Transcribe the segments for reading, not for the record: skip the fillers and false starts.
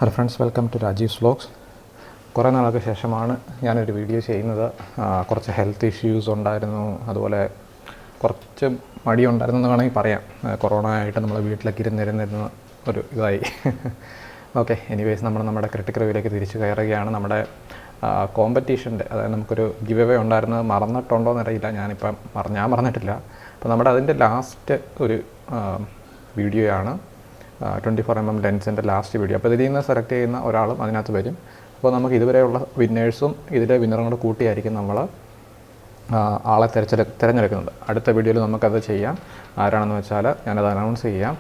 Hello friends, welcome to Rajeev's vlogs. കുറേ നാൾക്ക് ശേഷമാണ് ഞാനൊരു വീഡിയോ ചെയ്യുന്നത്. കുറച്ച് ഹെൽത്ത് ഇഷ്യൂസ് ഉണ്ടായിരുന്നു, അതുപോലെ കുറച്ച് മടിയുണ്ടായിരുന്നു എന്ന് വേണമെങ്കിൽ പറയാം. കൊറോണ ആയിട്ട് നമ്മൾ വീട്ടിലൊക്കെ ഇരുന്നിരുന്ന ഒരു ഇതായി. ഓക്കെ, എനിവേസ് നമ്മുടെ ക്രിട്ടിക്കൽ റിവ്യൂവിലേക്ക് തിരിച്ചു കയറുകയാണ്. നമ്മുടെ കോമ്പറ്റീഷൻ്റെ, അതായത് നമുക്കൊരു ഗിവ് അവേ ഉണ്ടായിരുന്നത് മറന്നിട്ടുണ്ടോ എന്നറിയില്ല. ഞാൻ മറന്നിട്ടില്ല. അപ്പോൾ നമ്മുടെ അതിൻ്റെ ലാസ്റ്റ് ഒരു വീഡിയോയാണ് 24mm ലെൻസിൻ്റെ ലാസ്റ്റ് വീഡിയോ. അപ്പോൾ ഇതിൽ നിന്ന് സെലക്ട് ചെയ്യുന്ന ഒരാളും അതിനകത്ത് വരും. അപ്പോൾ നമുക്ക് ഇതുവരെയുള്ള വിന്നേഴ്സും ഇതിലെ വിന്നറും കൂടെ കൂട്ടിയായിരിക്കും നമ്മൾ ആളെ തിരഞ്ഞെടുക്കുന്നത്. അടുത്ത വീഡിയോയിൽ നമുക്കത് ചെയ്യാം. ആരാണെന്ന് വെച്ചാൽ ഞാനത് അനൗൺസ് ചെയ്യാം.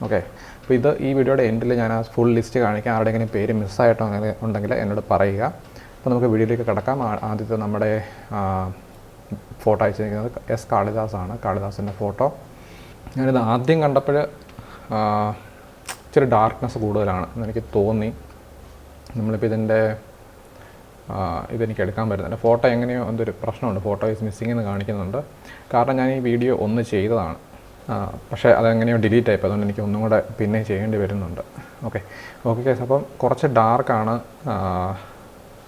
ഓക്കെ, അപ്പോൾ ഈ വീഡിയോയുടെ എൻഡിൽ ഞാൻ ആ ഫുൾ ലിസ്റ്റ് കാണിക്കാം. ആരുടെയെങ്കിലും പേര് മിസ്സായിട്ടോ അങ്ങനെ ഉണ്ടെങ്കിൽ എന്നോട് പറയുക. അപ്പോൾ നമുക്ക് വീഡിയോയിലേക്ക് കിടക്കാം. ആദ്യത്തെ നമ്മുടെ ഫോട്ടോ അയച്ചിരിക്കുന്നത് എസ് കാളിദാസാണ്. കാളിദാസിൻ്റെ ഫോട്ടോ ഞാനിത് ആദ്യം കണ്ടപ്പോൾ ഇച്ചിരി ഡാർക്ക്നെസ് കൂടുതലാണ് എന്നെനിക്ക് തോന്നി. നമ്മളിപ്പോൾ ഇതെനിക്ക് എടുക്കാൻ പറ്റുന്നില്ല. ഫോട്ടോ എങ്ങനെയോ എന്തൊരു പ്രശ്നമുണ്ട്, ഫോട്ടോ ഈസ് മിസ്സിംഗ് എന്ന് കാണിക്കുന്നുണ്ട്. കാരണം ഞാൻ ഈ വീഡിയോ ഒന്ന് ചെയ്തതാണ്, പക്ഷേ അതെങ്ങനെയോ ഡിലീറ്റ് ആയിപ്പോൾ, അതുകൊണ്ട് എനിക്ക് ഒന്നും കൂടെ പിന്നെ ചെയ്യേണ്ടി വരുന്നുണ്ട്. Okay case. അപ്പം കുറച്ച് ഡാർക്കാണ്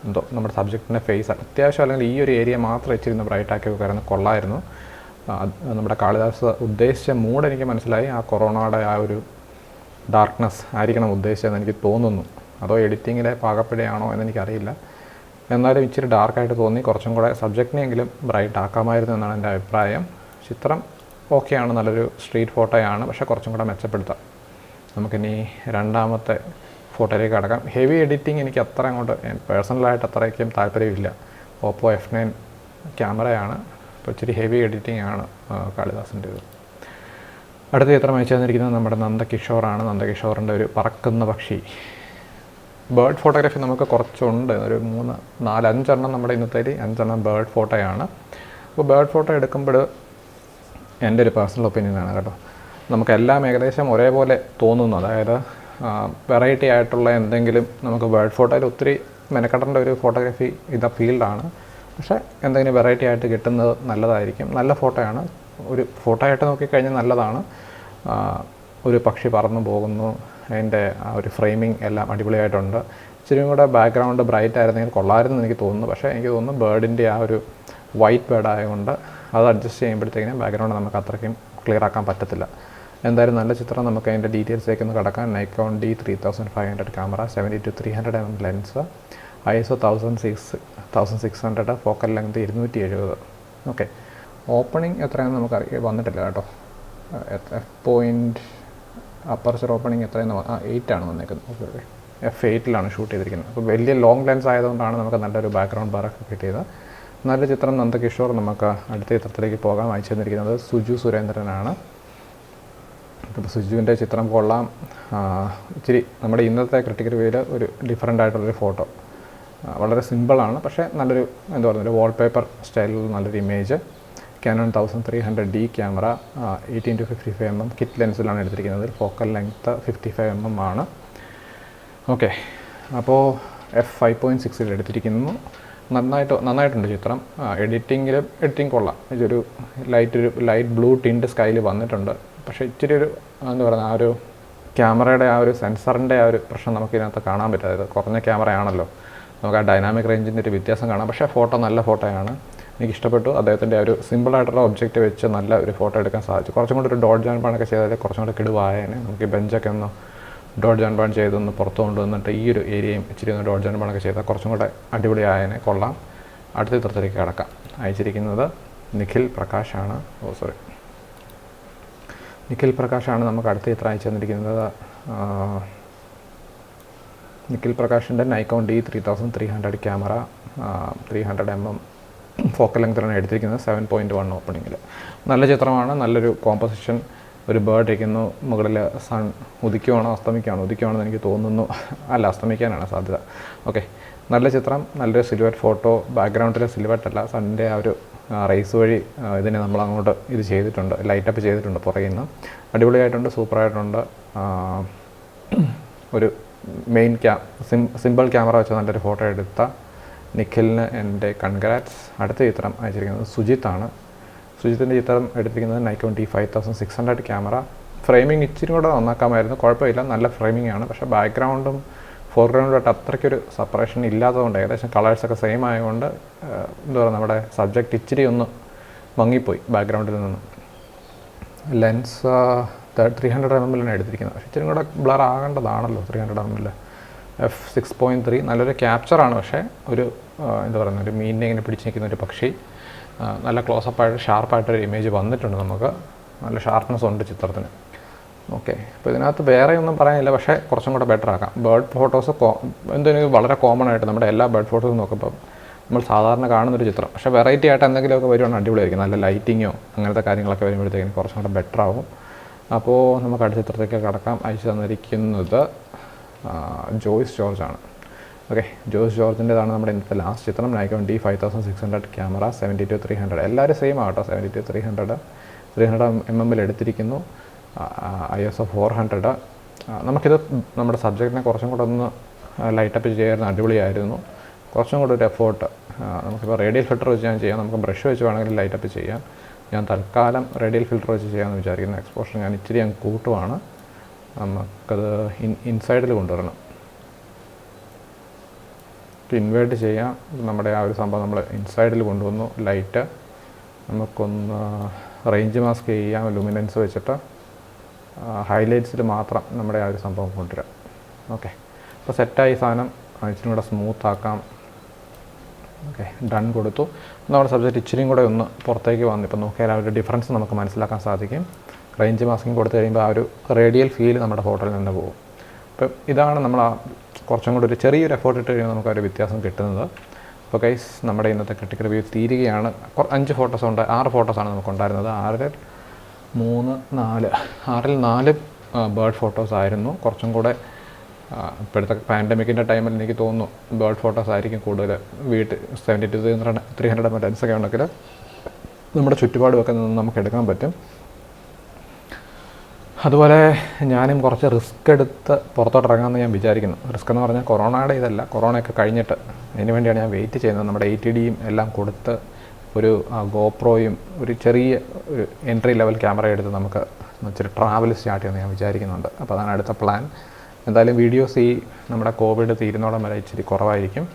എന്തോ നമ്മുടെ സബ്ജക്റ്റിൻ്റെ ഫേസ്. അത്യാവശ്യം അല്ലെങ്കിൽ ഈ ഒരു ഏരിയ മാത്രം ഇച്ചിരി ബ്രൈറ്റ് ആക്കി വെക്കായിരുന്നു, കൊള്ളായിരുന്നു. നമ്മുടെ കാളിദാസ് ഉദ്ദേശിച്ച മൂഡ് എനിക്ക് മനസ്സിലായി. ആ കൊറോണയുടെ ആ ഒരു ഡാർക്ക്നെസ് ആയിരിക്കണം ഉദ്ദേശിച്ചതെന്ന് എനിക്ക് തോന്നുന്നു. അതോ എഡിറ്റിങ്ങിലെ പാകപ്പിഴയാണോ എന്നെനിക്കറിയില്ല. എന്നാലും ഇച്ചിരി ഡാർക്കായിട്ട് തോന്നി. കുറച്ചും കൂടെ സബ്ജക്റ്റിനെങ്കിലും ബ്രൈറ്റ് ആക്കാമായിരുന്നു എന്നാണ് എൻ്റെ അഭിപ്രായം. ചിത്രം ഓക്കെയാണ്, നല്ലൊരു സ്ട്രീറ്റ് ഫോട്ടോയാണ്, പക്ഷേ കുറച്ചും കൂടെ മെച്ചപ്പെടുത്താം. നമുക്കിനി രണ്ടാമത്തെ ഫോട്ടോയിലേക്ക് കടക്കാം. ഹെവി എഡിറ്റിംഗ് എനിക്ക് അത്ര അങ്ങോട്ട് പേഴ്സണലായിട്ട് അത്രയ്ക്കും താല്പര്യമില്ല. ഓപ്പോ F9 ക്യാമറയാണ്, അപ്പോൾ ഇച്ചിരി ഹെവി എഡിറ്റിംഗ് ആണ് കാളിദാസിൻ്റേത്. അടുത്ത ചിത്രം അയച്ചു തന്നിരിക്കുന്നത് നമ്മുടെ നന്ദകിഷോറാണ്. നന്ദകിഷോറിൻ്റെ ഒരു പറക്കുന്ന പക്ഷി ബേർഡ് ഫോട്ടോഗ്രാഫി നമുക്ക് കുറച്ചുണ്ട്. ഒരു 3-4-5 നമ്മുടെ ഇന്നത്തെ 5 ബേർഡ് ഫോട്ടോയാണ്. അപ്പോൾ ബേർഡ് ഫോട്ടോ എടുക്കുമ്പോൾ എൻ്റെ ഒരു പേഴ്സണൽ ഒപ്പീനിയനാണ് കേട്ടോ, നമുക്കെല്ലാം ഏകദേശം ഒരേപോലെ തോന്നുന്നു. അതായത് വെറൈറ്റി ആയിട്ടുള്ള എന്തെങ്കിലും നമുക്ക് ബേർഡ് ഫോട്ടോയിൽ ഒത്തിരി മെനക്കെടേണ്ട ഒരു ഫോട്ടോഗ്രാഫി ഫീൽഡാണ്. പക്ഷേ എന്തെങ്കിലും വെറൈറ്റി ആയിട്ട് കിട്ടുന്നത് നല്ലതായിരിക്കും. നല്ല ഫോട്ടോയാണ്, ഒരു ഫോട്ടോ ആയിട്ട് നോക്കിക്കഴിഞ്ഞാൽ നല്ലതാണ്. ഒരു പക്ഷി പറന്നു പോകുന്നു, അതിൻ്റെ ആ ഒരു ഫ്രെയിമിങ് എല്ലാം അടിപൊളിയായിട്ടുണ്ട്. ഇച്ചിരി കൂടെ ബാക്ക്ഗ്രൗണ്ട് ബ്രൈറ്റ് ആയിരുന്നെങ്കിൽ കൊള്ളാമായിരുന്നു എനിക്ക് തോന്നുന്നു. പക്ഷേ എനിക്ക് തോന്നുന്നു ബേർഡിൻ്റെ ആ ഒരു വൈറ്റ് ബേർഡ് ആയതുകൊണ്ട് അത് അഡ്ജസ്റ്റ് ചെയ്യുമ്പോഴത്തേക്കിനും ബാക്ക്ഗ്രൗണ്ട് നമുക്ക് അത്രയ്ക്കും ക്ലിയർ ആക്കാൻ പറ്റത്തില്ല. എന്തായാലും നല്ല ചിത്രം. നമുക്ക് അതിൻ്റെ ഡീറ്റെയിൽസിലേക്ക് ഒന്ന് കിടക്കാം. Nikon D3500 camera, 70-300mm lens, ISO 1600, focal length 270. Okay, opening എത്രയാണെന്ന് നമുക്ക് വന്നിട്ടില്ല കേട്ടോ. അപ്പർച്ചർ ഓപ്പണിംഗ് എത്രയെന്ന് 8 ആണ് വന്നേക്കുന്നത്. F8 ഷൂട്ട് ചെയ്തിരിക്കുന്നത്. അപ്പോൾ വലിയ ലോങ് ലെൻസ് ആയതുകൊണ്ടാണ് നമുക്ക് നല്ലൊരു ബാക്ക്ഗ്രൗണ്ട് ബാറൊക്കെ കിട്ടിയത്. നല്ല ചിത്രം. നന്ദകിഷോർ. നമുക്ക് അടുത്ത ചിത്രത്തിലേക്ക് പോകാം. അയച്ചു തന്നിരിക്കുന്നത് സുജു സുരേന്ദ്രനാണ്. അപ്പോൾ സുജുവിൻ്റെ ചിത്രം കൊള്ളാം. ഇച്ചിരി നമ്മുടെ ഇന്നത്തെ ക്രിട്ടിക്കൽ റിവ്യൂവിൽ ഒരു ഡിഫറൻ്റ് ആയിട്ടുള്ളൊരു ഫോട്ടോ. വളരെ സിമ്പിളാണ്, പക്ഷേ നല്ലൊരു ഒരു വാൾപേപ്പർ സ്റ്റൈലിൽ നല്ലൊരു image. Canon 1300D camera, 18-55mm kit ലെൻസിലാണ് എടുത്തിരിക്കുന്നത്. ഫോക്കൽ ലെങ്ത്ത് 55mm ആണ്. ഓക്കെ, അപ്പോൾ F5.6 എടുത്തിരിക്കുന്നു. നന്നായിട്ടുണ്ട് ചിത്രം. എഡിറ്റിംഗ് കൊള്ളാം. ഇതൊരു ലൈറ്റ് ബ്ലൂ ടിൻറ്റ് സ്കൈയിൽ വന്നിട്ടുണ്ട്. പക്ഷേ ഇച്ചിരി ഒരു ആ ഒരു ക്യാമറയുടെ ആ ഒരു സെൻസറിൻ്റെ ആ ഒരു പ്രശ്നം നമുക്ക് ഇതിനകത്ത് കാണാൻ പറ്റും. അതായത് കുറഞ്ഞ ക്യാമറയാണല്ലോ, നമുക്ക് ആ ഡൈനാമിക് റേഞ്ചിൻ്റെ ഒരു വ്യത്യാസം കാണാം. പക്ഷേ ഫോട്ടോ നല്ല ഫോട്ടോയാണ്, എനിക്കിഷ്ടപ്പെട്ടു. അദ്ദേഹത്തിൻ്റെ ഒരു സിമ്പിളായിട്ടുള്ള ഒബ്ജക്റ്റ് വെച്ച് നല്ല ഒരു ഫോട്ടോ എടുക്കാൻ സാധിച്ചു. കുറച്ചും കൂടി ഒരു ഡോഡ്ജ് ആൻഡ് ബാണൊക്കെ ചെയ്താൽ കുറച്ചും കൂടി കിടുവായേനെ. നമുക്ക് ഈ ബെഞ്ചൊക്കെ ഒന്ന് ഡോഡ്ജ് ആൻഡ് ബാൺ ചെയ്തൊന്ന് പുറത്തു കൊണ്ടുവന്നിട്ട് ഈ ഒരു ഏരിയയും ഇച്ചിരി ഒന്ന് ഡോഡ്ജ് ആൻഡ് ബാണൊക്കെ ചെയ്താൽ കുറച്ചും കൂടെ അടിപൊളി ആയേനെ. കൊള്ളാം. അടുത്ത ചിത്രത്തിലേക്ക് കിടക്കാം. അയച്ചിരിക്കുന്നത് നിഖിൽ പ്രകാശാണ്. നിഖിൽ പ്രകാശാണ് നമുക്ക് അടുത്ത ചിത്രം അയച്ചു തന്നിരിക്കുന്നത്. നിഖിൽ പ്രകാശിൻ്റെ Nikon D3300 camera, 300mm focal ലെങ്ത്തിലാണ് എടുത്തിരിക്കുന്നത്. 7.1 ഓപ്പണിങ്ങിൽ നല്ല ചിത്രമാണ്. നല്ലൊരു കോമ്പോസിഷൻ. ഒരു ബേർഡ് ഇരിക്കുന്നു, മുകളിൽ സൺ ഉദിക്കുവാണോ ഉദിക്കുവാണെന്ന് എനിക്ക് തോന്നുന്നു. അല്ല, അസ്തമിക്കാനാണ് സാധ്യത. ഓക്കെ, നല്ല ചിത്രം. നല്ലൊരു സിലുവറ്റ് ഫോട്ടോ. ബാക്ക്ഗ്രൗണ്ടിലെ സിലുവറ്റ് അല്ല, സണ്ണിൻ്റെ ആ ഒരു റേസ് വഴി ഇതിനെ നമ്മൾ അങ്ങോട്ട് ചെയ്തിട്ടുണ്ട്, ലൈറ്റപ്പ് ചെയ്തിട്ടുണ്ട് പുറകിൽ നിന്ന്. അടിപൊളിയായിട്ടുണ്ട്, സൂപ്പറായിട്ടുണ്ട്. ഒരു മെയിൻ സിമ്പിൾ ക്യാമറ വെച്ച് നല്ലൊരു ഫോട്ടോ എടുത്ത നിഖിലിന് എൻ്റെ കൺഗ്രാറ്റ്സ്. അടുത്ത ചിത്രം അയച്ചിരിക്കുന്നത് സുജിത്താണ്. സുജിത്തിൻ്റെ ചിത്രം എടുത്തിരിക്കുന്നത് Nikon D5600 ക്യാമറ. ഫ്രെയിമിങ് ഇച്ചിരി കൂടെ നന്നാക്കാമായിരുന്നു, കുഴപ്പമില്ല, നല്ല ഫ്രെയിമിംഗ് ആണ്. പക്ഷേ ബാക്ക്ഗ്രൗണ്ടും ഫോർഗ്രൗണ്ടായിട്ട് അത്രയ്ക്കൊരു സെപ്പറേഷൻ ഇല്ലാത്തതുകൊണ്ട് ഏകദേശം കളേഴ്സൊക്കെ സെയിം ആയതുകൊണ്ട് എന്താ പറയുക നമ്മുടെ സബ്ജക്റ്റ് ഇച്ചിരി ഒന്ന് മങ്ങിപ്പോയി ബാക്ക്ഗ്രൗണ്ടിൽ നിന്ന്. ലെൻസ് 300mm എടുത്തിരിക്കുന്നത്, പക്ഷേ ഇച്ചിരി കൂടെ ബ്ലർ ആകേണ്ടതാണല്ലോ 300mm. f6.3 നല്ലൊരു ക്യാപ്ചറാണ്, പക്ഷേ ഒരു എന്താ പറയുക ഒരു മീനിനെ ഇങ്ങനെ പിടിച്ച് നിൽക്കുന്ന ഒരു പക്ഷി നല്ല ക്ലോസപ്പായിട്ട് ഷാർപ്പായിട്ടൊരു ഇമേജ് വന്നിട്ടുണ്ട്. നമുക്ക് നല്ല ഷാർപ്പ്നെസ് ഉണ്ട് ചിത്രത്തിന്. ഓക്കെ, അപ്പോൾ ഇതിനകത്ത് വേറെ ഒന്നും പറയാനില്ല, പക്ഷേ കുറച്ചും കൂടെ ബെറ്റർ ആക്കാം. ബേർഡ് ഫോട്ടോസ് എന്തെങ്കിലും വളരെ കോമൺ ആയിട്ട് നമ്മുടെ എല്ലാ ബേർഡ് ഫോട്ടോസും നോക്കുമ്പോൾ നമ്മൾ സാധാരണ കാണുന്നൊരു ചിത്രം, പക്ഷേ വെറൈറ്റി ആയിട്ട് എന്തെങ്കിലുമൊക്കെ വരുവാണെങ്കിൽ അടിപൊളിയായിരിക്കും. നല്ല ലൈറ്റിങ്ങോ അങ്ങനത്തെ കാര്യങ്ങളൊക്കെ വരുമ്പോഴത്തേക്കും കുറച്ചും കൂടെ ബെറ്റർ ആവും. അപ്പോൾ നമുക്ക് അടുത്ത ചിത്രത്തേക്ക് കടക്കാം. അയച്ചു തന്നിരിക്കുന്നത് ജോയ്സ് ജോർജാണ്. ഓക്കെ, ജോയ്സ് ജോർജിൻ്റെതാണ് നമ്മുടെ ഇന്നത്തെ ലാസ്റ്റ് ചിത്രം. നൈക്കോൺ D5600 ക്യാമറ 70-300 എല്ലാവരും സെയിം ആകട്ടോ. 300mm എടുത്തിരിക്കുന്നു. ISO 400. നമുക്കിത് നമ്മുടെ സബ്ജക്റ്റിനെ കുറച്ചും കൂടെ ഒന്ന് ലൈറ്റപ്പ് ചെയ്യാൻ അടിപൊളിയായിരുന്നു. കുറച്ചും കൂടെ ഒരു എഫേർട്ട് നമുക്കിപ്പോൾ റേഡിയൽ ഫിൽറ്റർ വെച്ച് ഞാൻ ചെയ്യാം, നമുക്ക് ബ്രഷ് വെച്ച് വേണമെങ്കിൽ ലൈറ്റപ്പ് ചെയ്യാം. ഞാൻ തൽക്കാലം റേഡിയൽ ഫിൽറ്റർ വെച്ച് ചെയ്യാമെന്ന് വിചാരിക്കുന്നു. എക്സ്പോഷർ ഞാൻ ഇച്ചിരി കൂട്ടുവാണ്. നമുക്കത് ഇൻസൈഡിൽ കൊണ്ടുവരണം, ഇൻവേർട്ട് ചെയ്യാം. നമ്മുടെ ആ ഒരു സംഭവം നമ്മൾ ഇൻസൈഡിൽ കൊണ്ടുവന്നു. ലൈറ്റ് നമുക്കൊന്ന് റേഞ്ച് മാസ്ക് ചെയ്യാം ലുമിനൻസ് വെച്ചിട്ട്. ഹൈലൈറ്റ്സിൽ മാത്രം നമ്മുടെ ആ ഒരു സംഭവം കൊണ്ടുവരാം. ഓക്കെ, അപ്പോൾ സെറ്റായി സാധനം. ഇച്ചിരി കൂടെ സ്മൂത്താക്കാം. ഓക്കെ, ഡൺ കൊടുത്തു. നമ്മുടെ സബ്ജക്റ്റ് ഇച്ചിരിയും കൂടെ ഒന്ന് പുറത്തേക്ക് വന്നു. ഇപ്പോൾ നോക്കിയാൽ ആ ഒരു ഡിഫറൻസ് നമുക്ക് മനസ്സിലാക്കാൻ സാധിക്കും. റേഞ്ച് മാസ്കിങ് കൊടുത്തു കഴിയുമ്പോൾ ആ ഒരു റേഡിയൽ ഫീൽ നമ്മുടെ ഫോട്ടോയിൽ നിന്ന് പോകും. അപ്പം ഇതാണ് നമ്മൾ കുറച്ചും കൂടി ഒരു ചെറിയൊരു എഫേർട്ട് ഇട്ട് കഴിയുമ്പോൾ നമുക്ക് ആ ഒരു വ്യത്യാസം കിട്ടുന്നത്. അപ്പോൾ ഗൈസ്, നമ്മുടെ ഇന്നത്തെ ക്രിട്ടിക്കൽ റിവ്യൂ തീരുകയാണ്. 5 ഫോട്ടോസ് ഉണ്ട്, 6 ഫോട്ടോസാണ് നമുക്കുണ്ടായിരുന്നത്. 6ൽ 4 ബേർഡ് ഫോട്ടോസ് ആയിരുന്നു. കുറച്ചും കൂടെ ഇപ്പോഴത്തെ പാൻഡമിക്കിൻ്റെ ടൈമിൽ എനിക്ക് തോന്നുന്നു ബേർഡ് ഫോട്ടോസ് ആയിരിക്കും കൂടുതൽ. 70-300 ലെൻസൊക്കെ ഉണ്ടെങ്കിൽ നമ്മുടെ ചുറ്റുപാടുമൊക്കെ നിന്ന് നമുക്ക് എടുക്കാൻ പറ്റും. അതുപോലെ ഞാനും കുറച്ച് റിസ്ക് എടുത്ത് പുറത്തോട്ട് ഇറങ്ങാമെന്ന് ഞാൻ വിചാരിക്കുന്നു. റിസ്ക് എന്ന് പറഞ്ഞാൽ കൊറോണയുടെ ഇതല്ല, കൊറോണയൊക്കെ കഴിഞ്ഞിട്ട് അതിന് വേണ്ടിയാണ് ഞാൻ വെയിറ്റ് ചെയ്യുന്നത്. നമ്മുടെ 80Dയും എല്ലാം കൊടുത്ത് ഒരു ഗോപ്രോയും ഒരു ചെറിയ ഒരു എൻട്രി ലെവൽ ക്യാമറ എടുത്ത് നമുക്ക് ഇച്ചിരി ട്രാവൽ സ്റ്റാർട്ട് ചെയ്യുമെന്ന് ഞാൻ വിചാരിക്കുന്നുണ്ട്. അപ്പോൾ അതാണ് അടുത്ത പ്ലാൻ. എന്തായാലും വീഡിയോസ് നമ്മുടെ കോവിഡ് തീരുന്നോളം വരെ ഇച്ചിരി കുറവായിരിക്കും.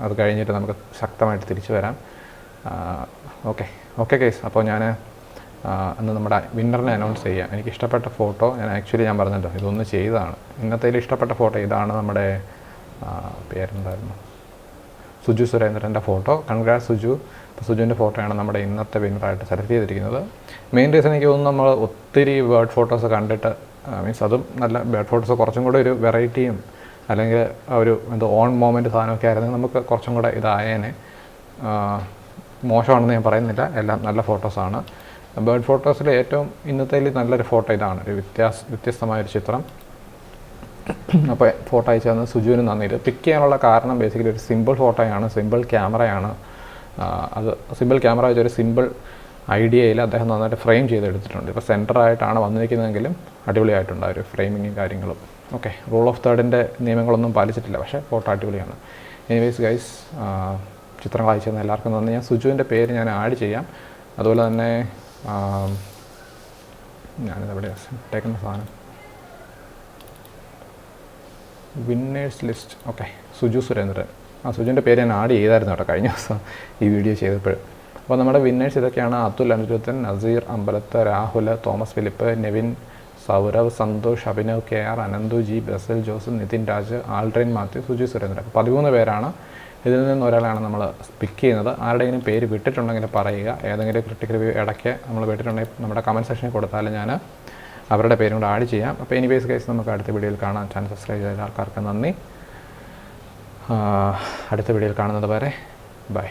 അത് കഴിഞ്ഞിട്ട് നമുക്ക് ശക്തമായിട്ട് തിരിച്ചു വരാം. ഓക്കെ കേസ്, അപ്പോൾ ഞാൻ അന്ന് നമ്മുടെ വിന്നറിനെ അനൗൺസ് ചെയ്യാം. എനിക്ക് ഇഷ്ടപ്പെട്ട ഫോട്ടോ ഞാൻ പറഞ്ഞല്ലോ ഇതൊന്ന് ചെയ്തതാണ്. ഇന്നത്തേൽ ഇഷ്ടപ്പെട്ട ഫോട്ടോ ഇതാണ്. നമ്മുടെ പേരെന്തായിരുന്നു, സുജു സുരേന്ദ്രൻ്റെ ഫോട്ടോ. കൺഗ്രാറ്റ്സ് സുജു. അപ്പോൾ സുജുവിൻ്റെ ഫോട്ടോയാണ് നമ്മുടെ ഇന്നത്തെ വിന്നറായിട്ട് സെലക്ട് ചെയ്തിരിക്കുന്നത്. മെയിൻ റീസൺ എനിക്ക് തോന്നുന്നു നമ്മൾ ഒത്തിരി ബേർഡ് ഫോട്ടോസ് കണ്ടിട്ട് മീൻസ് അതും നല്ല ബേർഡ് ഫോട്ടോസ് കുറച്ചും കൂടെ ഒരു വെറൈറ്റിയും അല്ലെങ്കിൽ ഒരു ഓൺ മൊമെൻറ്റ് സാധനമൊക്കെ ആയിരുന്നെങ്കിൽ നമുക്ക് കുറച്ചും കൂടെ ഇതായേനെ. മോശമാണെന്ന് ഞാൻ പറയുന്നില്ല, എല്ലാം നല്ല ഫോട്ടോസാണ്. ബേർഡ് ഫോട്ടോസിൽ ഏറ്റവും ഇന്നത്തേൽ നല്ലൊരു ഫോട്ടോ ഇതാണ്, ഒരു വ്യത്യസ്തമായൊരു ചിത്രം. അപ്പോൾ ഫോട്ടോ അയച്ചു തന്നത് സുജുവിന് നന്ദി. ഇത് പിക്ക് ചെയ്യാനുള്ള കാരണം ബേസിക്കലി ഒരു സിമ്പിൾ ഫോട്ടോയാണ്, സിമ്പിൾ ക്യാമറയാണ്. അത് സിമ്പിൾ ക്യാമറ വെച്ചൊരു സിമ്പിൾ ഐഡിയയിൽ അദ്ദേഹം നന്നായിട്ട് ഫ്രെയിം ചെയ്തെടുത്തിട്ടുണ്ട്. ഇപ്പോൾ സെൻറ്ററായിട്ടാണ് വന്നിരിക്കുന്നതെങ്കിലും അടിപൊളിയായിട്ടുണ്ട് ആ ഒരു ഫ്രെയിമിങ്ങും കാര്യങ്ങളും. ഓക്കെ, റൂൾ ഓഫ് തേർഡിൻ്റെ നിയമങ്ങളൊന്നും പാലിച്ചിട്ടില്ല, പക്ഷേ ഫോട്ടോ അടിപൊളിയാണ്. എനിവേസ് ഗൈസ്, ചിത്രങ്ങൾ അയച്ചു തന്ന എല്ലാവർക്കും നന്ദി. ഞാൻ സുജുവിൻ്റെ പേര് ഞാൻ ആഡ് ചെയ്യാം. അതുപോലെ തന്നെ ഞാനിതെവിടെ ഇട്ടേക്കുന്ന സാധനം winners list. Okay, Suju Surendran. സുജുവിൻ്റെ പേര് ഞാൻ ആഡ് ചെയ്തായിരുന്നു കേട്ടോ കഴിഞ്ഞ ദിവസം ഈ വീഡിയോ ചെയ്തപ്പോൾ. അപ്പോൾ നമ്മുടെ വിന്നേഴ്സ് ഇതൊക്കെയാണ്: Athul, Anirudhan, Nazeer, Ambalath, Rahul, Thomas Philip, Nevin, Saurav, Santhosh, Abhinav, KR, Ananthu G, Basil Jose, Nithin Raj, Aldrin Mathew, Suju Surendran. 13 പേരാണ്. ഇതിൽ നിന്ന് ഒരാളാണ് നമ്മൾ പിക്ക് ചെയ്യുന്നത്. ആരുടെയെങ്കിലും പേര് വിട്ടിട്ടുണ്ടെങ്കിൽ പറയുക. ഏതെങ്കിലും ക്രിട്ടിക്കൽ റിവ്യൂ ഇടയ്ക്ക് നമ്മൾ വിട്ടിട്ടുണ്ടെങ്കിൽ നമ്മുടെ കമൻറ്റ് സെക്ഷനിൽ കൊടുത്താൽ ഞാൻ അവരുടെ പേരും കൂടെ ആഡ് ചെയ്യാം. അപ്പോൾ എനിവേസ് ഗൈസ്, നമുക്ക് അടുത്ത വീഡിയോയിൽ കാണാം. ചാനൽ സബ്സ്ക്രൈബ് ചെയ്ത ആൾക്കാർക്ക് നന്ദി. അടുത്ത വീഡിയോയിൽ കാണുന്നത് വരെ ബൈ.